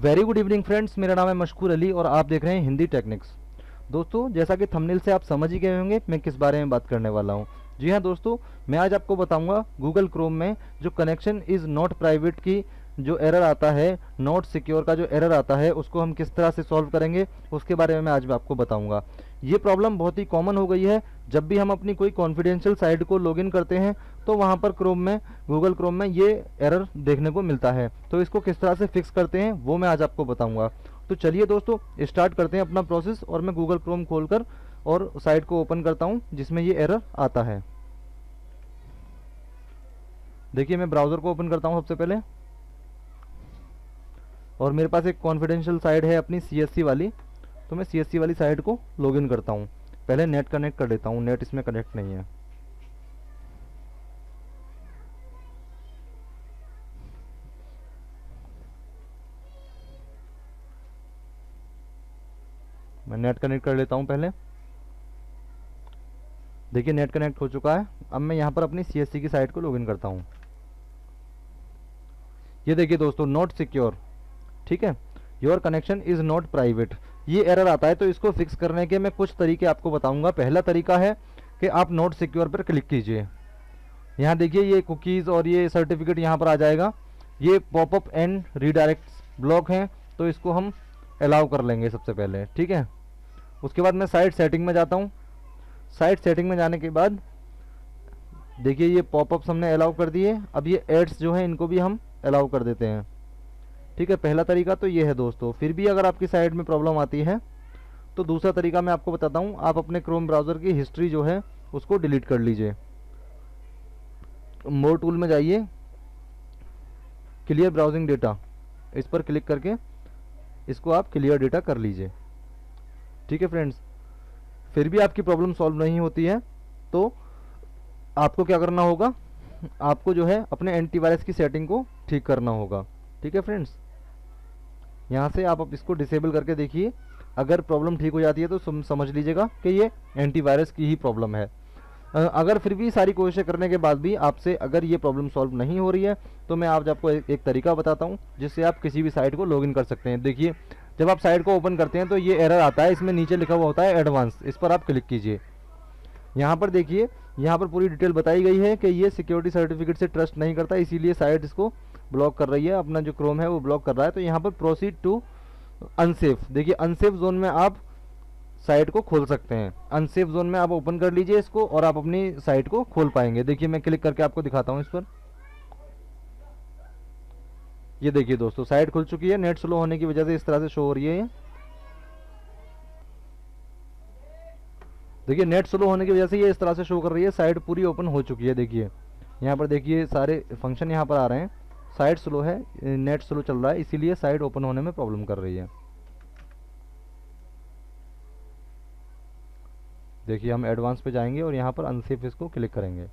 Very good evening friends, मेरा नाम है मशकूर अली और आप देख रहे हैं हिंदी टेक्निक्स। दोस्तों, जैसा कि थंबनेल से आप समझ ही गए होंगे मैं किस बारे में बात करने वाला हूं। जी हां दोस्तों, मैं आज आपको बताऊंगा गूगल क्रोम में जो कनेक्शन इज़ नॉट प्राइवेट की जो एरर आता है, नॉट सिक्योर का जो एरर आता है, उसको हम किस तरह से सॉल्व करेंगे उसके बारे में मैं आज आपको बताऊंगा। ये प्रॉब्लम बहुत ही कॉमन हो गई है। जब भी हम अपनी कोई कॉन्फिडेंशियल साइट को लॉगिन करते हैं तो वहाँ पर क्रोम में, गूगल क्रोम में ये एरर देखने को मिलता है। तो इसको किस तरह से फिक्स करते हैं वो मैं आज आपको बताऊंगा। तो चलिए दोस्तों, स्टार्ट करते हैं अपना प्रोसेस और मैं गूगल क्रोम खोलकर और साइट को ओपन करता हूँ जिसमें ये एरर आता है। देखिए, मैं ब्राउज़र को ओपन करता हूँ सबसे पहले और मेरे पास एक कॉन्फिडेंशियल साइट है अपनी CSC वाली, तो मैं CSC वाली साइट को लॉगिन करता हूँ। पहले नेट कनेक्ट कर लेता हूँ, नेट इसमें कनेक्ट नहीं है। मैं नेट कनेक्ट कर लेता हूँ पहले। देखिए, नेट कनेक्ट हो चुका है। अब मैं यहाँ पर अपनी CSC की साइट को लॉगिन करता हूँ। ये देखिए दोस्तों, नॉट सिक्योर, ठीक है, your connection is not private, ये एरर आता है। तो इसको फिक्स करने के मैं कुछ तरीके आपको बताऊंगा। पहला तरीका है कि आप नॉट सिक्योर पर क्लिक कीजिए। यहाँ देखिए, ये कुकीज़ और ये सर्टिफिकेट यहाँ पर आ जाएगा। ये पॉपअप एंड रीडायरेक्ट ब्लॉक हैं, तो इसको हम अलाउ कर लेंगे सबसे पहले, ठीक है। उसके बाद मैं साइट सेटिंग में जाता हूँ। साइट सेटिंग में जाने के बाद देखिए, ये पॉपअप्स हमने अलाउ कर दिए। अब ये एड्स जो हैं इनको भी हम अलाउ कर देते हैं, ठीक है। पहला तरीका तो ये है दोस्तों। फिर भी अगर आपकी साइट में प्रॉब्लम आती है तो दूसरा तरीका मैं आपको बताता हूँ। आप अपने क्रोम ब्राउज़र की हिस्ट्री जो है उसको डिलीट कर लीजिए। मोर टूल में जाइए, क्लियर ब्राउजिंग डेटा, इस पर क्लिक करके इसको आप क्लियर डेटा कर लीजिए, ठीक है फ्रेंड्स। फिर भी आपकी प्रॉब्लम सॉल्व नहीं होती है तो आपको क्या करना होगा, आपको जो है अपने एंटीवायरस की सेटिंग को ठीक करना होगा, ठीक है फ्रेंड्स। यहाँ से आप इसको डिसेबल करके देखिए। अगर प्रॉब्लम ठीक हो जाती है तो समझ लीजिएगा कि ये एंटीवायरस की ही प्रॉब्लम है। अगर फिर भी सारी कोशिशें करने के बाद भी आपसे अगर ये प्रॉब्लम सॉल्व नहीं हो रही है तो मैं आज आपको एक तरीका बताता हूँ जिससे आप किसी भी साइट को लॉगिन कर सकते हैं। देखिए, जब आप साइट को ओपन करते हैं तो ये एरर आता है, इसमें नीचे लिखा हुआ होता है एडवांस, इस पर आप क्लिक कीजिए। यहाँ पर देखिए, यहाँ पर पूरी डिटेल बताई गई है कि ये सिक्योरिटी सर्टिफिकेट से ट्रस्ट नहीं करता, इसीलिए साइट इसको ब्लॉक कर रही है, अपना जो क्रोम है वो ब्लॉक कर रहा है। तो यहाँ पर प्रोसीड टू अनसेफ, देखिए अनसेफ जोन में आप साइट को खोल सकते हैं। अनसेफ जोन में आप ओपन कर लीजिए इसको और आप अपनी साइट को खोल पाएंगे। देखिए, मैं क्लिक करके आपको दिखाता हूँ इस पर। ये देखिए दोस्तों, साइट खुल चुकी है। नेट स्लो होने की वजह से इस तरह से शो हो रही है। देखिए, नेट स्लो होने की वजह से ये इस तरह से शो कर रही है। साइट पूरी ओपन हो चुकी है। देखिए, यहाँ पर देखिए सारे फंक्शन यहाँ पर आ रहे हैं। साइट स्लो है, नेट स्लो चल रहा है, इसीलिए साइट ओपन होने में प्रॉब्लम कर रही है। देखिए, हम एडवांस पे जाएंगे और यहाँ पर अनसेफ इसको क्लिक करेंगे।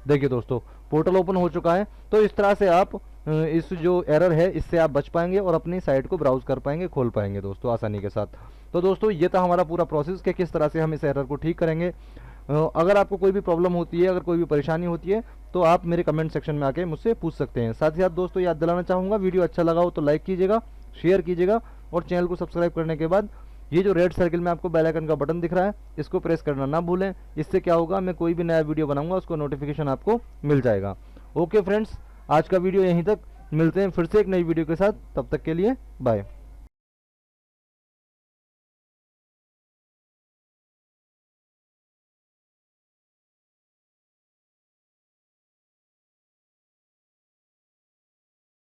देखिए दोस्तों, पोर्टल ओपन हो चुका है। तो इस तरह से आप इस जो एरर है इससे आप बच पाएंगे और अपनी साइट को ब्राउज कर पाएंगे, खोल पाएंगे दोस्तों आसानी के साथ। तो दोस्तों, ये था हमारा पूरा प्रोसेस कि किस तरह से हम इस एरर को ठीक करेंगे। अगर आपको कोई भी प्रॉब्लम होती है, अगर कोई भी परेशानी होती है तो आप मेरे कमेंट सेक्शन में आके मुझसे पूछ सकते हैं। साथ ही साथ दोस्तों, याद दिलाना चाहूँगा, वीडियो अच्छा लगा हो तो लाइक कीजिएगा, शेयर कीजिएगा और चैनल को सब्सक्राइब करने के बाद ये जो रेड सर्किल में आपको बेल आइकन का बटन दिख रहा है इसको प्रेस करना ना भूलें। इससे क्या होगा, मैं कोई भी नया वीडियो बनाऊंगा उसको नोटिफिकेशन आपको मिल जाएगा। ओके फ्रेंड्स, आज का वीडियो यहीं तक, मिलते हैं फिर से एक नई वीडियो के साथ। तब तक के लिए बाय।